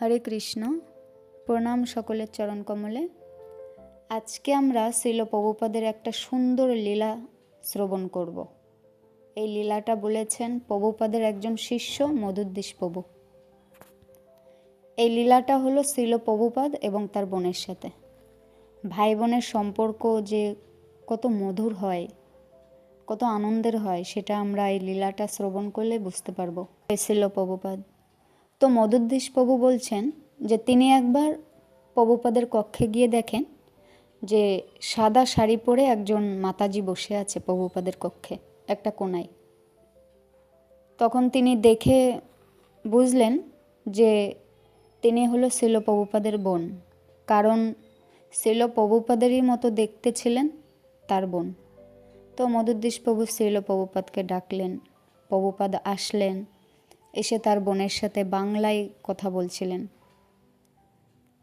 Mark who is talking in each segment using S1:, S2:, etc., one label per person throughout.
S1: হরে কৃষ্ণ। প্রণাম সকলের চরণ কমলে। আজকে আমরা শ্রীল প্রভুপাদের একটা সুন্দর লীলা শ্রবণ করব। এই লীলাটা বলেছেন প্রভুপাদের একজন শিষ্য মধুদ্দেশ প্রভু। এই লীলাটা হলো শ্রীল প্রভুপাদ এবং তার বোনের সাথে। ভাই বোনের সম্পর্ক যে কত মধুর হয়, কত আনন্দের হয়, সেটা আমরা এই লীলাটা শ্রবণ করলে বুঝতে পারবো। শ্রীল প্রভুপাদ তো মধুদ্দেশ প্রভু বলছেন যে তিনি একবার প্রভুপাদের কক্ষে গিয়ে দেখেন যে সাদা শাড়ি পরে একজন মাতাজি বসে আছে প্রভুপাদের কক্ষে একটা কোণায়। তখন তিনি দেখে বুঝলেন যে তিনি হলো শ্রীল প্রভুপাদের বোন, কারণ শ্রীল প্রভুপাদেরই মতো দেখতে ছিলেন তার বোন। তো মধুদ্দেশ প্রভু শ্রীল প্রভুপাদকে ডাকলেন। প্রভুপাদ আসলেন, এসে তার বোনের সাথে বাংলায় কথা বলছিলেন।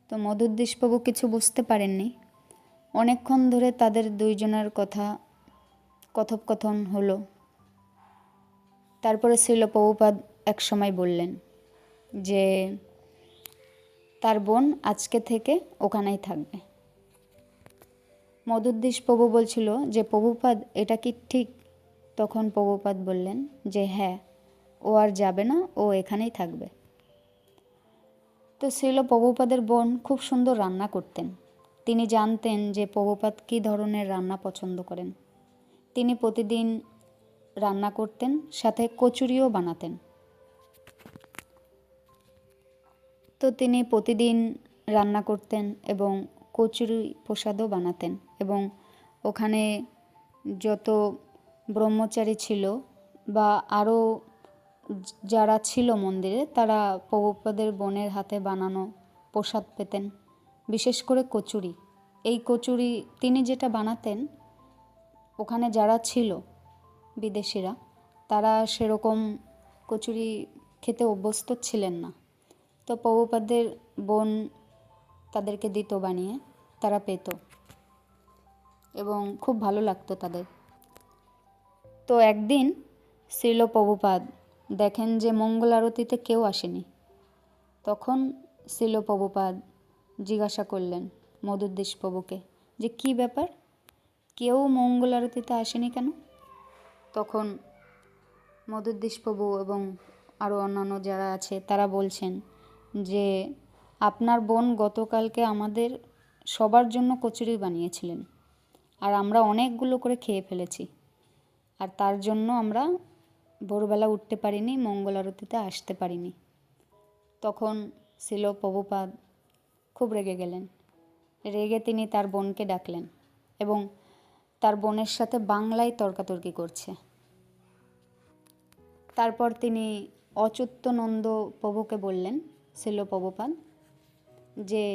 S1: তো মধুদ্দেশ প্রভু কিছু বুঝতে পারেননি। অনেকক্ষণ ধরে তাদের দুইজনের কথোপকথন হলো। তারপরে শ্রীল প্রভুপাদ এক সময় বললেন যে তার বোন আজকে থেকে ওখানেই থাকবে। মধুদ্দেশ প্রভু বলছিল যে প্রভুপাদ এটা কি ঠিক? তখন প্রভুপাদ বললেন যে হ্যাঁ, ও আর যাবে না, ও এখানেই থাকবে। তো শ্রীল প্রভুপাদের বোন খুব সুন্দর রান্না করতেন। তিনি জানতেন যে প্রভুপাদ কী ধরনের রান্না পছন্দ করেন। তিনি প্রতিদিন রান্না করতেন, সাথে কচুরিও বানাতেন। তো তিনি প্রতিদিন রান্না করতেন এবং কচুরি প্রসাদও বানাতেন, এবং ওখানে যত ব্রহ্মচারী ছিল বা আরও যারা ছিল মন্দিরে, তারা প্রভুপাদের বোনের হাতে বানানো প্রসাদ পেতেন। বিশেষ করে কচুরি। এই কচুরি তিনি যেটা বানাতেন, ওখানে যারা ছিল বিদেশিরা, তারা সেরকম কচুরি খেতে অভ্যস্ত ছিলেন না। তো প্রভুপাদের বোন তাদেরকে দিত বানিয়ে, তারা পেত এবং খুব ভালো লাগতো তাদের। তো একদিন শ্রীল প্রভুপাদ দেখেন যে মঙ্গল আরতিতে কেউ আসেনি। তখন শ্রীল প্রভুপাদ জিজ্ঞাসা করলেন মধুদ্দেশ প্রভুকে যে কী ব্যাপার, কেউ মঙ্গল আরতিতে আসেনি কেন? তখন মধুদ্দেশ প্রভু এবং আরও অন্যান্য যারা আছে তারা বলছেন যে আপনার বোন গতকালকে আমাদের সবার জন্য কচুরি বানিয়েছিলেন, আর আমরা অনেকগুলো করে খেয়ে ফেলেছি, আর তার জন্য আমরা ভোরবেলা উঠতে পারিনি, মঙ্গল আরতিতে আসতে পারিনি। তখন শ্রীল প্রভুপাদ খুব রেগে গেলেন। রেগে তিনি তার বোনকে ডাকলেন এবং তার বোনের সাথে বাংলায় তর্কাতর্কি করছে। তারপর তিনি অচ্যুতানন্দ প্রভুকে বললেন শ্রীল প্রভুপাদ যে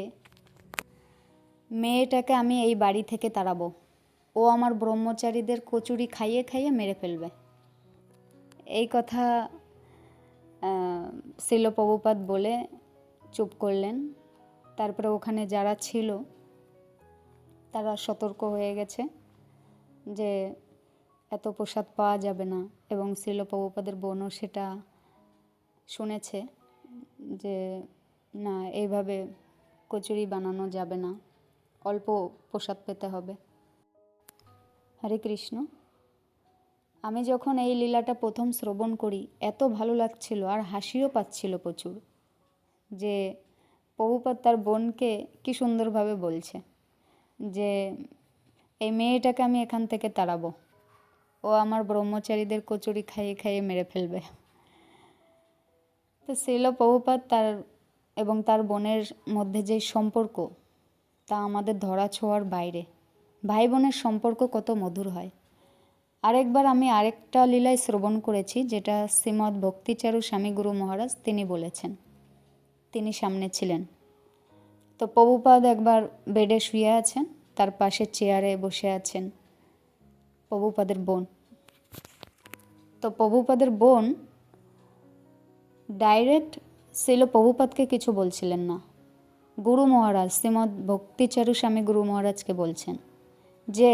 S1: মেয়েটাকে আমি এই বাড়ি থেকে তাড়াবো, ও আমার ব্রহ্মচারীদের কচুরি খাইয়ে খাইয়ে মেরে ফেলবে। এই কথা শ্রীল প্রভুপাদ বলে চুপ করলেন। তারপরে ওখানে যারা ছিল তারা সতর্ক হয়ে গেছে যে এত প্রসাদ পাওয়া যাবে না, এবং শ্রীল প্রভুপাদের বোনও সেটা শুনেছে যে না, এইভাবে কচুরি বানানো যাবে না, অল্প প্রসাদ পেতে হবে। হরে কৃষ্ণ। আমি যখন এই লীলাটা প্রথম শ্রবণ করি, এত ভালো লাগছিল আর হাসিও পাচ্ছিল প্রচুর, যে প্রভুপাদ তার বোনকে কি সুন্দরভাবে বলছে যে এই মেয়েটাকে আমি এখান থেকে তাড়াবো, ও আমার ব্রহ্মচারীদের কচুরি খাইয়ে খাইয়ে মেরে ফেলবে। তো শ্রীল প্রভুপাদ তার এবং তার বোনের মধ্যে যে সম্পর্ক, তা আমাদের ধরা ছোঁয়ার বাইরে। ভাই বোনের সম্পর্ক কত মধুর হয়। আরেকবার আমি আরেকটা লীলায় শ্রবণ করেছি, যেটা শ্রীমদ্ ভক্তিচারু স্বামী গুরু মহারাজ তিনি বলেছেন। তিনি সামনে ছিলেন। তো প্রভুপাদ একবার বেডে শুয়ে আছেন, তার পাশে চেয়ারে বসে আছেন প্রভুপাদের বোন। তো প্রভুপাদের বোন ডাইরেক্ট শ্রীল প্রভুপাদকে কিছু বলছিলেন না, গুরু মহারাজ শ্রীমদ্ ভক্তিচারু স্বামী গুরু মহারাজকে বলছেন, যে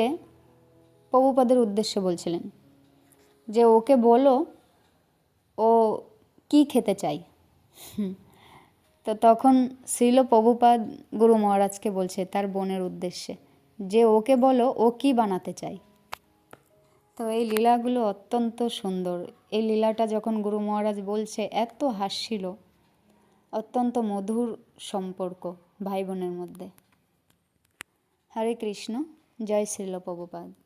S1: প্রভুপাদের উদ্দেশ্যে বলছিলেন যে ওকে বলো ও কি খেতে চাই। তো তখন শ্রীল প্রভুপাদ গুরু মহারাজকে বলছে তার বোনের উদ্দেশ্যে যে ওকে বলো ও কি বানাতে চায়। তো এই লীলাগুলো অত্যন্ত সুন্দর। এই লীলাটা যখন গুরু মহারাজ বলছে এত হাসছিল, অত্যন্ত মধুর সম্পর্ক ভাই বোনের মধ্যে। হরে কৃষ্ণ। জয় শ্রীল প্রভুপাদ।